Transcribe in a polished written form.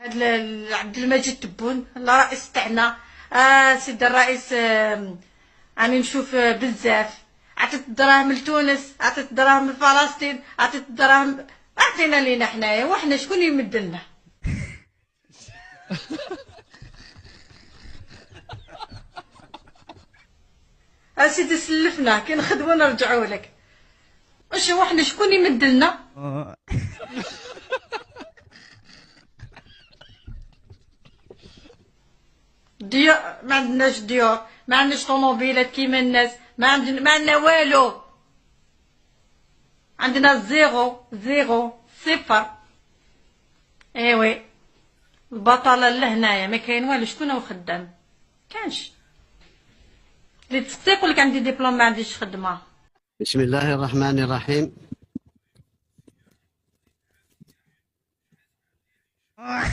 هاد عبد المجيد تبون الرئيس تاعنا. سيدي الرئيس. راني نشوف بزاف. عطيت الدراهم لتونس، عطيت الدراهم لفلسطين، عطيت الدراهم. اعطينا لينا حنايا، وحنا شكون يمدلنا؟ اسيدي سلفنا كي نخدمو نرجعوا لك. واش وحنا شكون يمدلنا؟ ديور ما عندناش ديور، ما عندناش طوموبيلات كيما الناس، ما عندنا والو. عندنا زيرو زيرو صفر. ايوي. البطاله لهنايا ما كاين والو. شكون هو خدام؟ كانش. اللي تسقسي يقول لك عندي دبلوم ما عنديش خدمه. بسم الله الرحمن الرحيم.